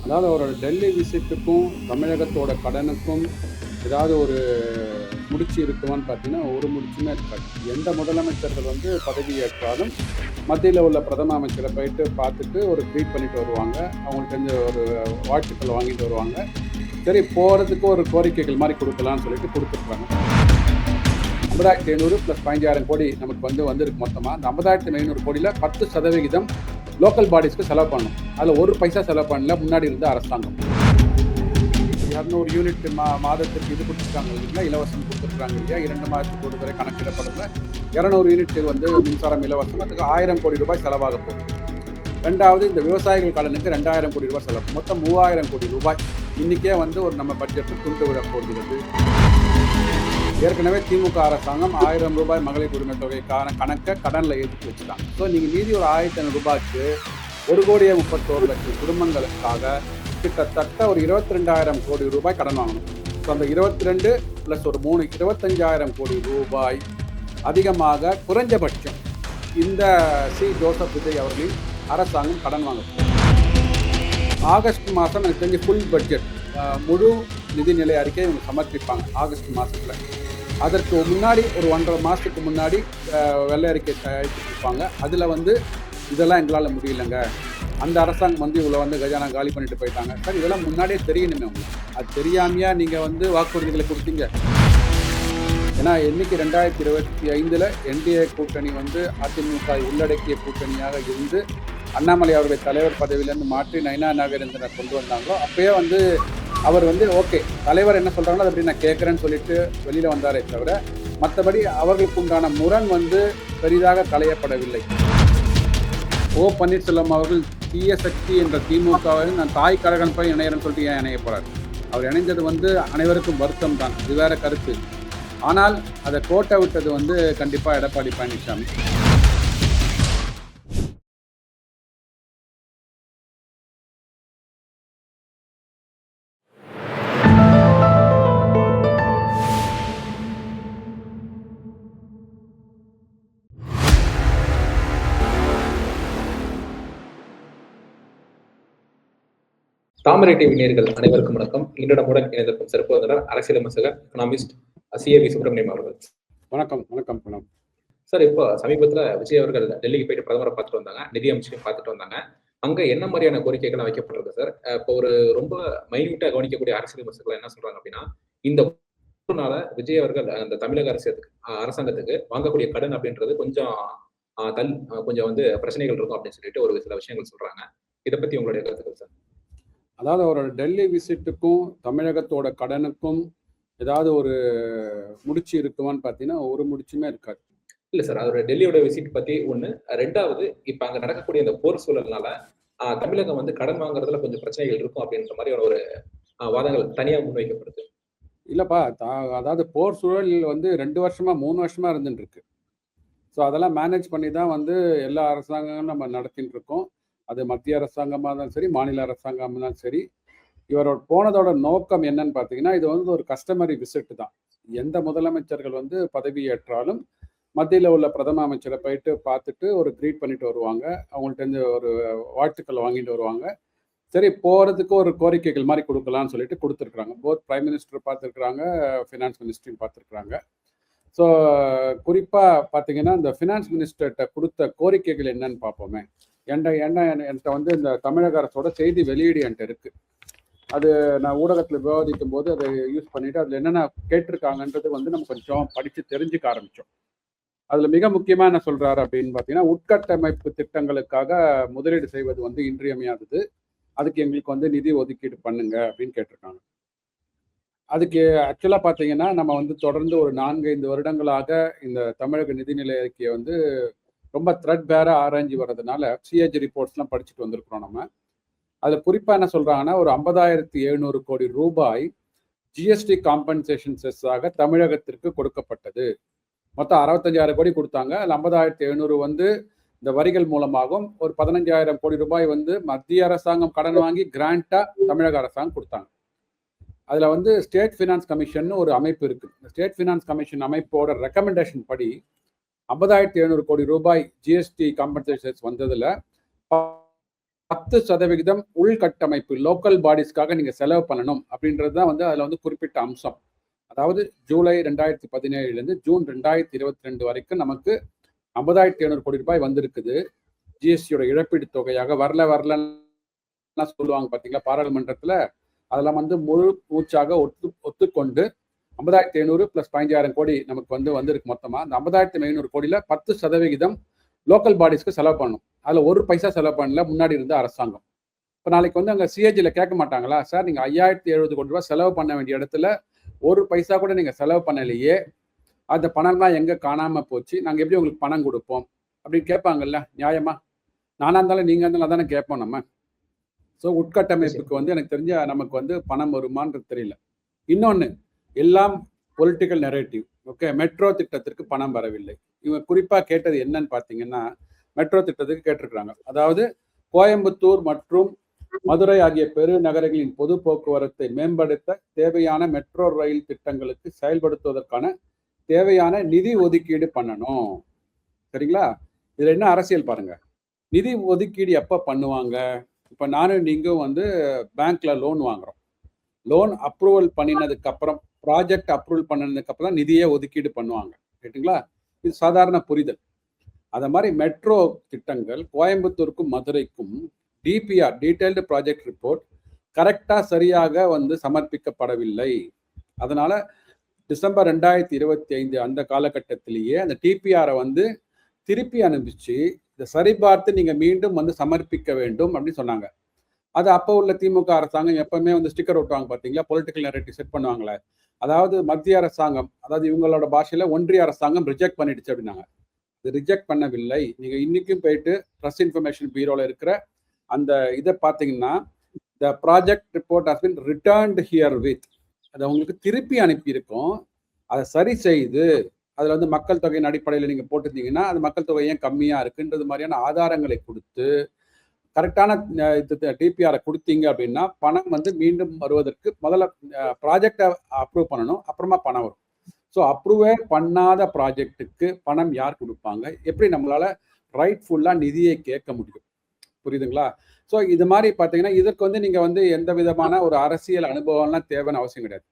அதாவது அவரோட டெல்லி விசிட்டுக்கும் தமிழகத்தோட கடனுக்கும் ஏதாவது ஒரு முடிச்சு இருக்குமான்னு பார்த்தீங்கன்னா ஒரு முடிச்சுமே இருக்காது. எந்த முதலமைச்சர்கள் வந்து பதவி ஏற்றாலும் மத்தியில் உள்ள பிரதம அமைச்சரை போயிட்டு பார்த்துட்டு ஒரு ட்வீட் பண்ணிட்டு வருவாங்க. அவங்களுக்கு தெரிஞ்ச ஒரு வாழ்த்துக்கள் வாங்கிட்டு வருவாங்க. சரி, போகிறதுக்கு ஒரு கோரிக்கைகள் மாதிரி கொடுக்கலாம்னு சொல்லிட்டு கொடுத்துருக்காங்க. 50,500 + 15,000 கோடி நமக்கு வந்திருக்கு மொத்தமாக. அந்த 50,500 கோடியில் 10% லோக்கல் பாடிஸ்க்கு செலவு பண்ணணும். அதில் ஒரு பைசா செலவு பண்ணல முன்னாடி இருந்த அரசாங்கம். 200 யூனிட் மாதத்திற்கு இது கொடுத்துருக்காங்க இல்லைங்களா, இலவசம் கொடுத்துருக்காங்க இல்லையா, 2 மாதத்துக்கு ஒரு முறை கணக்கிடப்படுற 200 யூனிட் மின்சாரம் இலவசம். அதுக்கு 1000 கோடி ரூபாய் செலவாக போகுது. ரெண்டாவது, இந்த விவசாயிகள் கடனுக்கு 2000 கோடி ரூபாய் செலவு. மொத்தம் 3000 கோடி ரூபாய் இன்னைக்கே ஒரு நம்ம பட்ஜெட்டு துண்டு விட போகிறது. ஏற்கனவே திமுக அரசாங்கம் 1000 ரூபாய் மகளிர் உரிமை தொகைக்கான கணக்கை கடனில் ஏற்றி வச்சுட்டாங்க. ஸோ நீங்கள் மீதி ஒரு 1500 ரூபாய்க்கு 1,31,00,000 குடும்பங்களுக்காக கிட்டத்தட்ட ஒரு 22,000 கோடி ரூபாய் கடன் வாங்கணும். ஸோ அந்த 22 + ஒரு 3 25,000 கோடி ரூபாய் அதிகமாக குறைஞ்சபட்சம் இந்த ஜோசப் விஜய் அவர்களின் அரசாங்கம் கடன் வாங்கும். ஆகஸ்ட் மாதம் எனக்கு தெரிஞ்ச ஃபுல் பட்ஜெட் முழு நிதிநிலை அறிக்கை இவங்க சமர்ப்பிப்பாங்க ஆகஸ்ட் மாதத்தில். அதற்கு முன்னாடி ஒரு 1.5 மாதத்துக்கு முன்னாடி வெள்ளை அறிக்கை தயாரிச்சுருப்பாங்க. அதில் இதெல்லாம் எங்களால் முடியலைங்க, அந்த அரசாங்கம் இவ்வளோ கஜானா காலி பண்ணிட்டு போயிட்டாங்க. சார், இதெல்லாம் முன்னாடியே தெரியணுமே உங்களுக்கு. அது தெரியாமையா நீங்கள் வாக்குறுதிகளை கொடுத்தீங்க? ஏன்னா இன்னைக்கு 2025 என்டிஏ கூட்டணி அதிமுக உள்ளடக்கிய கூட்டணியாக இருந்து அண்ணாமலை அவருடைய தலைவர் பதவியிலேருந்து மாற்றி நயினா நாகேந்திரனை கொண்டு வந்தாங்களோ அப்பயே அவர் ஓகே தலைவர் என்ன சொல்கிறாங்களோ அதை அப்படி நான் கேட்குறேன்னு சொல்லிட்டு வெளியில் வந்தாரே தவிர மற்றபடி அவர்களுக்கு உண்டான முரண் பெரிதாக களையப்படவில்லை. ஓ பன்னீர்செல்வம் அவர்கள் தீய சக்தி என்ற திமுகவை நான் தாய் கழகம் போய் இணையறேன்னு சொல்லிட்டு ஏன் இணைய போகிறார்? அவர் இணைந்தது அனைவருக்கும் வருத்தம் தான், இது வேற கருத்து. ஆனால் அதை கோட்டை விட்டது கண்டிப்பாக எடப்பாடி பழனிசாமி. தாமரை டிவி நேயர்கள் அனைவருக்கும் வணக்கம். இன்று நம்முடன் இணைந்திருக்கும் சிறப்பு விருந்தினர் அரசியல் விமர்சகர், எகனாமிஸ்ட் CAV சுப்பிரமணியம் அவர்கள். வணக்கம். வணக்கம் சார், இப்போ சமீபத்தில் விஜய் அவர்கள் டெல்லிக்கு போயிட்டு பிரதமரை பார்த்துட்டு வந்தாங்க, நிதி அமைச்சரையும் பார்த்துட்டு வந்தாங்க. அங்க என்ன மாதிரியான கோரிக்கைகள் வைக்கப்பட்டிருக்கு சார்? இப்போ ஒரு ரொம்ப மைன்யூட்டா கவனிக்கக்கூடிய அரசியல் விமர்சகர்கள் என்ன சொல்றாங்க அப்படின்னா, இந்த விஜய் அவர்கள் அந்த தமிழக அரசாங்கத்துக்கு வாங்கக்கூடிய கடன் அப்படின்றது கொஞ்சம் பிரச்சனைகள் இருக்கும் அப்படின்னு சொல்லிட்டு ஒரு சில விஷயங்கள் சொல்றாங்க. இதை பத்தி உங்களுடைய கருத்துக்கள் சார்? அதாவது அவரோட டெல்லி விசிட்டுக்கும் தமிழகத்தோட கடனுக்கும் ஏதாவது ஒரு முடிச்சு இருக்குமான்னு பார்த்தீங்கன்னா ஒரு முடிச்சுமே இருக்காது. இல்ல சார், அவரோட டெல்லியோட விசிட் பத்தி ஒண்ணு. ரெண்டாவது, இப்ப அங்க நடக்கக்கூடிய இந்த போர் சூழல்னால தமிழகம் கடன் வாங்குறதுல கொஞ்சம் பிரச்சனைகள் இருக்கும் அப்படின்ற மாதிரி ஒரு வாதங்கள் தனியா முன்வைக்கப்படுது. இல்லப்பா, அதாவது போர் சூழல் 2 வருஷமா 3 வருஷமா இருந்துட்டு இருக்கு. ஸோ அதெல்லாம் மேனேஜ் பண்ணி தான் எல்லா அரசாங்கங்களும் நம்ம நடத்திட்டு இருக்கோம். அது மத்திய அரசாங்கமாக இருந்தாலும் சரி, மாநில அரசாங்கமாக இருந்தாலும் சரி. இவரோட போனதோட நோக்கம் என்னன்னு பார்த்தீங்கன்னா, இது ஒரு கஸ்டமரி விசிட் தான். எந்த முதலமைச்சர்கள் பதவி ஏற்றாலும் மத்தியில் உள்ள பிரதம அமைச்சரை போயிட்டு பார்த்துட்டு ஒரு ட்வீட் பண்ணிட்டு வருவாங்க. அவங்கள்ட்ட இருந்து ஒரு வாழ்த்துக்கள் வாங்கிட்டு வருவாங்க. சரி, போகிறதுக்கு ஒரு கோரிக்கைகள் மாதிரி கொடுக்கலாம்னு சொல்லிட்டு கொடுத்துருக்குறாங்க. போத் பிரைம் மினிஸ்டர் பார்த்துருக்குறாங்க, ஃபினான்ஸ் மினிஸ்டரையும் பார்த்துருக்குறாங்க. ஸோ குறிப்பாக பார்த்தீங்கன்னா, இந்த ஃபினான்ஸ் மினிஸ்டர்கிட்ட கொடுத்த கோரிக்கைகள் என்னன்னு பார்ப்போமே. என்கிட்ட இந்த தமிழக அரசோட செய்தி வெளியீடு என்கிட்ட இருக்குது. அது நான் ஊடகத்தில் விவாதிக்கும் போது அதை யூஸ் பண்ணிவிட்டு அதில் என்னென்ன கேட்டிருக்காங்கன்றது நம்ம கொஞ்சம் படித்து தெரிஞ்சுக்க ஆரம்பித்தோம். அதில் மிக முக்கியமாக என்ன சொல்கிறாரு அப்படின்னு பார்த்தீங்கன்னா, உட்கட்டமைப்பு திட்டங்களுக்காக முதலீடு செய்வது இன்றியமையாதது. அதுக்கு எங்களுக்கு நிதி ஒதுக்கீடு பண்ணுங்க அப்படின்னு கேட்டிருக்காங்க. அதுக்கு ஆக்சுவலாக பார்த்தீங்கன்னா, நம்ம தொடர்ந்து ஒரு 4-5 வருடங்களாக இந்த தமிழக நிதிநிலை அறிக்கையை ரொம்ப த்ரெட் பேராக ஆராய்ச்சி வர்றதுனால CAG ரிப்போர்ட்ஸ்லாம் படிச்சுட்டு வந்திருக்கிறோம். நம்ம அதில் குறிப்பாக என்ன சொல்கிறாங்கன்னா, ஒரு 50,700 கோடி ரூபாய் GST காம்பன்சேஷன் செஸ்ஸாக தமிழகத்திற்கு கொடுக்கப்பட்டது. மொத்தம் 65,000 கோடி கொடுத்தாங்க. அதில் 50,700 இந்த வரிகள் மூலமாகவும் ஒரு 15,000 கோடி ரூபாய் மத்திய அரசாங்கம் கடன் வாங்கி கிராண்டாக தமிழக அரசாங்கம் கொடுத்தாங்க. அதில் ஸ்டேட் ஃபினான்ஸ் கமிஷன் ஒரு அமைப்பு இருக்குது. இந்த ஸ்டேட் ஃபினான்ஸ் கமிஷன் அமைப்போட ரெக்கமெண்டேஷன் படி 50,700 கோடி ரூபாய் GST காம்பன்சேஷன்ஸ் வந்ததில் 10% உள்கட்டமைப்பு லோக்கல் பாடிஸ்க்காக நீங்க செலவு பண்ணணும் அப்படின்றது தான் வந்து அதுல வந்து குறிப்பிட்ட அம்சம். அதாவது ஜூலை 2017 ஜூன் 2022 வரைக்கும் நமக்கு 50,700 கோடி ரூபாய் வந்திருக்குது. ஜிஎஸ்டியோட இழப்பீடு தொகையாக வரலன்னு சொல்லுவாங்க பார்த்தீங்களா பாராளுமன்றத்தில். அதெல்லாம் வந்து முழு மூச்சாக ஒத்துக்கொண்டு 50,700 + 15,000 கோடி நமக்கு வந்து வந்திருக்கு மொத்தமாக. அந்த 50,700 கோடியில் 10% லோக்கல் பாடிஸ்க்கு செலவு பண்ணணும். அதில் ஒரு பைசா செலவு பண்ணல முன்னாடி இருந்த அரசாங்கம். இப்போ நாளைக்கு வந்து அங்கே சிஏஜியில் கேட்க மாட்டாங்களா, சார் நீங்கள் 5,070 கோடி ரூபாய் செலவு பண்ண வேண்டிய இடத்துல ஒரு பைசா கூட நீங்கள் செலவு பண்ணலையே, அந்த பணம்லாம் எங்கே காணாமல் போச்சு, நாங்கள் எப்படி உங்களுக்கு பணம் கொடுப்போம் அப்படின்னு கேட்பாங்கல்ல நியாயமா? நானாக இருந்தாலும் நீங்கள் இருந்தாலும் அதானே கேட்போம் நம்ம. ஸோ உட்கட்டமைப்புக்கு வந்து எனக்கு தெரிஞ்ச நமக்கு வந்து பணம் வருமானது தெரியல. இன்னொன்று, எல்லாம் பொலிட்டிக்கல் நெரேட்டிவ். ஓகே, மெட்ரோ திட்டத்திற்கு பணம் வரவில்லை. இவங்க குறிப்பாக கேட்டது என்னன்னு பார்த்தீங்கன்னா, மெட்ரோ திட்டத்துக்கு கேட்டிருக்கிறாங்க. அதாவது கோயம்புத்தூர் மற்றும் மதுரை ஆகிய பெருநகரங்களின் பொது போக்குவரத்தை மேம்படுத்த தேவையான மெட்ரோ ரயில் திட்டங்களுக்கு செயல்படுத்துவதற்கான தேவையான நிதி ஒதுக்கீடு பண்ணணும். சரிங்களா? இதுல என்ன அரசியல் பாருங்க. நிதி ஒதுக்கீடு எப்ப பண்ணுவாங்க? இப்ப நானும் நீங்களும் வந்து பேங்க்ல லோன் வாங்குறோம். லோன் அப்ரூவல் பண்ணினதுக்கு அப்புறம், ப்ராஜெக்ட் அப்ரூவல் பண்ணதுக்கு அப்புறம் தான் நிதியை ஒதுக்கீடு பண்ணுவாங்க. ரைட்டுங்களா? இது சாதாரண புரிதல். அத மாதிரி மெட்ரோ திட்டங்கள் கோயம்புத்தூருக்கும் மதுரைக்கும் டிபிஆர், டீடைல்டு ப்ராஜெக்ட் ரிப்போர்ட், கரெக்டா சரியாக வந்து சமர்ப்பிக்கப்படவில்லை. அதனால டிசம்பர் 2025 அந்த காலகட்டத்திலேயே அந்த டிபிஆரை வந்து திருப்பி அனுப்பிச்சு இதை சரிபார்த்து நீங்க மீண்டும் வந்து சமர்ப்பிக்க வேண்டும் அப்படின்னு சொன்னாங்க. அது அப்போ உள்ள திமுக அரசாங்கம் எப்பவுமே வந்து ஸ்டிக்கர் ஒட்டுவாங்க பார்த்தீங்களா, பொலிட்டிக்கல் நெரேட்டிவ் செட் பண்ணுவாங்களே. அதாவது மத்திய அரசாங்கம், அதாவது இவங்களோட பாஷையில ஒன்றிய அரசாங்கம் ரிஜெக்ட் பண்ணிடுச்சு அப்படின்னாங்க. இது ரிஜெக்ட் பண்ணவில்லை. நீங்க இன்னைக்கும் போயிட்டு ப்ரெஸ் இன்ஃபர்மேஷன் பியூரோல இருக்கிற அந்த இதை பார்த்தீங்கன்னா, the project report has been returned here with, அதை உங்களுக்கு திருப்பி அனுப்பியிருக்கோம். அதை சரி செய்து அதில் வந்து மக்கள் தொகையின் அடிப்படையில் நீங்கள் போட்டிருந்தீங்கன்னா அது மக்கள் தொகை ஏன் கம்மியாக இருக்குன்றது மாதிரியான ஆதாரங்களை கொடுத்து கரெக்டான டிபிஆரை கொடுத்தீங்க அப்படின்னா பணம் வந்து மீண்டும் வருவதற்கு முதல்ல ப்ராஜெக்டை அப்ரூவ் பண்ணணும், அப்புறமா பணம் வரும். ஸோ அப்ரூவே பண்ணாத ப்ராஜெக்ட்டுக்கு பணம் யார் கொடுப்பாங்க? எப்படி நம்மளால ரைட்ஃபுல்லாக நிதியை கேட்க முடியும்? புரியுதுங்களா? ஸோ இது மாதிரி பார்த்தீங்கன்னா இதற்கு வந்து நீங்கள் வந்து எந்த விதமான ஒரு அரசியல் அனுபவம்லாம் தேவைன்னு அவசியம் கிடையாது.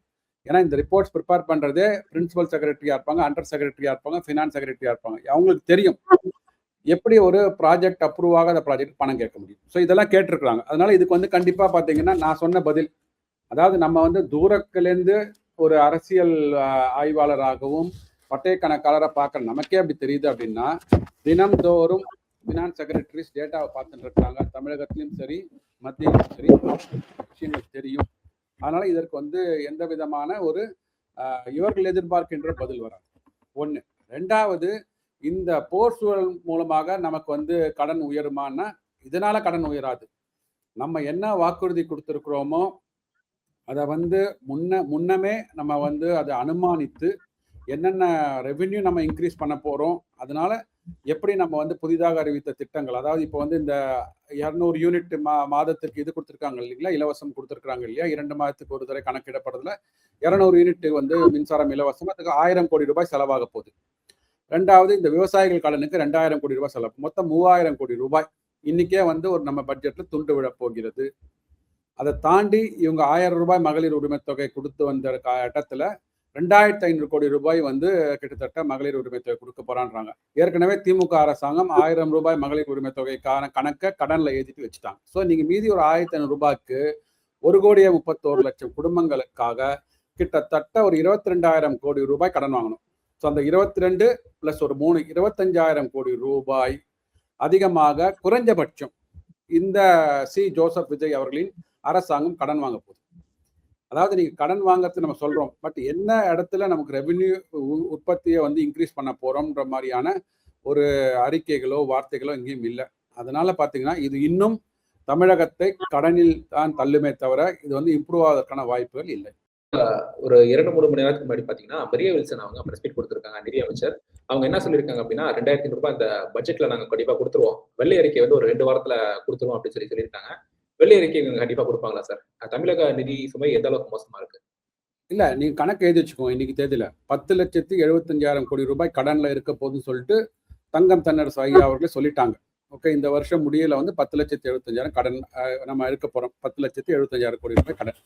ஏன்னா இந்த ரிப்போர்ட்ஸ் ப்ரிப்பேர் பண்ணுறதே பிரின்சிபல் செக்ரட்டரியாக இருப்பாங்க, அண்டர் செக்ரட்டரியாக இருப்பாங்க, ஃபினான்ஸ் செக்ரட்டரியாக இருப்பாங்க. அவங்களுக்கு தெரியும் எப்படி ஒரு ப்ராஜெக்ட் அப்ரூவ் ஆகாத ப்ராஜெக்ட் பணம் கேட்க முடியும். ஸோ இதெல்லாம் கேட்டிருக்கிறாங்க. அதனால இதுக்கு வந்து கண்டிப்பாக பார்த்தீங்கன்னா நான் சொன்ன பதில், அதாவது நம்ம வந்து தூரத்திலேருந்து ஒரு அரசியல் ஆய்வாளராகவும் பட்டய கணக்காளரை பார்க்குற நமக்கே அப்படி தெரியுது அப்படின்னா, தினம்தோறும் ஃபினான்ஸ் செக்ரட்டரிஸ் டேட்டாவை பார்த்துட்டு இருக்காங்க. தமிழகத்திலும் சரி மத்தியிலும் சரி விஷயங்கள் தெரியும். அதனால இதற்கு வந்து எந்த விதமான ஒரு இவர்கள் எதிர்பார்க்கின்ற பதில் வராது. ஒன்று. ரெண்டாவது, இந்த போர் சூழல் மூலமாக நமக்கு வந்து கடன் உயருமானா இதனால கடன் உயராது. நம்ம என்ன வாக்குறுதி கொடுத்துருக்குறோமோ அதை வந்து முன்னமே நம்ம வந்து அதை அனுமானித்து என்னென்ன ரெவென்யூ நம்ம இன்க்ரீஸ் பண்ண போகிறோம், அதனால எப்படி நம்ம வந்து புதிதாக அறிவித்த திட்டங்கள், அதாவது இப்போ வந்து இந்த 200 யூனிட் மாதத்துக்கு இது கொடுத்துருக்காங்க இல்லைங்களா, இலவசம் கொடுத்துருக்காங்க இல்லையா, 2 மாதத்துக்கு ஒரு தடவை கணக்கிடப்படுறதுல 200 யூனிட் வந்து மின்சாரம் இலவசம், அதுக்கு 1000 கோடி ரூபாய் செலவாக போகுது. ரெண்டாவது, இந்த விவசாயிகள் கடனுக்கு 2000 கோடி ரூபாய் செலவு, மொத்தம் 3000 கோடி ரூபாய் இன்னைக்கே வந்து ஒரு நம்ம பட்ஜெட்ல துண்டு விழ போகிறது. அதை தாண்டி இவங்க 1000 ரூபாய் மகளிர் உரிமை தொகை கொடுத்து வந்த இடத்துல 2500 கோடி ரூபாய் வந்து கிட்டத்தட்ட மகளிர் உரிமை தொகை கொடுக்க போறான்றாங்க. ஏற்கனவே திமுக அரசாங்கம் 1000 ரூபாய் மகளிர் உரிமை தொகைக்கான கணக்கை கடன்ல ஏற்றிட்டு வச்சுட்டாங்க. ஸோ நீங்க மீதி ஒரு 1500 ரூபாய்க்கு 1,31,00,000 குடும்பங்களுக்காக கிட்டத்தட்ட ஒரு 22,000 கோடி ரூபாய் கடன் வாங்கணும். ஸோ அந்த 22 + ஒரு 3 25,000 கோடி ரூபாய் அதிகமாக குறைஞ்சபட்சம் இந்த சி ஜோசப் விஜய் அவர்களின் அரசாங்கம் கடன் வாங்க போகுது. அதாவது நீங்க கடன் வாங்கறது நம்ம சொல்றோம், பட் என்ன இடத்துல நமக்கு ரெவென்யூ உற்பத்தியை வந்து இன்க்ரீஸ் பண்ண போறோம்ன்ற மாதிரியான ஒரு அறிக்கைகளோ வார்த்தைகளோ எங்கேயும் இல்லை. அதனால பாத்தீங்கன்னா இது இன்னும் தமிழகத்தை கடனில் தான் தள்ளுமே தவிர இது வந்து இம்ப்ரூவ் ஆவதற்கான வாய்ப்புகள் இல்லை. ஒரு 2-3 மணி நேரத்துக்கு முன்னாடி பாத்தீங்கன்னா மரியா வில்சன் அவங்க பிரஸ் மீட் கொடுத்திருக்காங்க, நிதி அமைச்சர். அவங்க என்ன சொல்லியிருக்காங்க அப்படின்னா 2,500 ரூபாய் இந்த பட்ஜெட்ல நாங்க கண்டிப்பா கொடுத்துருவோம், வெள்ளை அறிக்கை வந்து ஒரு 2 வாரத்துல கொடுத்துருவோம் அப்படின்னு சொல்லியிருக்காங்க. வெள்ளை அறிக்கை கண்டிப்பா கொடுப்பாங்களா சார்? தமிழக நிதி சுமை எந்த அளவுக்கு மோசமா இருக்கு? இல்ல, நீங்க கணக்கு எழுதி வச்சுக்கோங்க. இன்னைக்கு தேதியில 10,75,000 கோடி ரூபாய் கடன்ல இருக்க போதுன்னு சொல்லிட்டு தங்கம் தென்னரசு ஐயா அவர்களே சொல்லிட்டாங்க. ஓகே, இந்த வருஷம் முடியல வந்து 10,75,000 கடன் நம்ம எடுக்க போகிறோம். 10,75,000 கோடி ரூபாய் கடன்.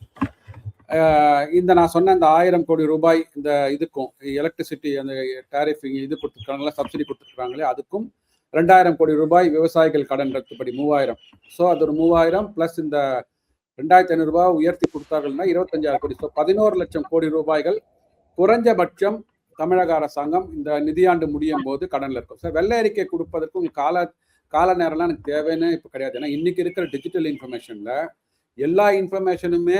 இந்த நான் சொன்ன இந்த 1000 கோடி ரூபாய் இந்த இதுக்கும் எலக்ட்ரிசிட்டி அந்த டேரிஃபிங் இது கொடுத்துருக்காங்களா, சப்சிடி கொடுத்துருக்காங்களே, அதுக்கும் 2000 கோடி ரூபாய் விவசாயிகள் கடன் ரத்துப்படி 3000. ஸோ அது ஒரு 3000 ப்ளஸ் இந்த 2500 ரூபாய் உயர்த்தி கொடுத்தார்கள்னா 25,000 கோடி. ஸோ 11 லட்சம் கோடி ரூபாய்கள் குறைஞ்சபட்சம் தமிழக அரசாங்கம் இந்த நிதியாண்டு முடியும் போது கடனில் இருக்கும். சார், வெள்ளை அறிக்கை கொடுப்பதற்கு உங்களுக்கு கால நேரம்லாம் எனக்கு தேவைன்னு இப்போ கிடையாது. ஏன்னா இன்னைக்கு இருக்கிற டிஜிட்டல் இன்ஃபர்மேஷனில் எல்லா இன்ஃபர்மேஷனுமே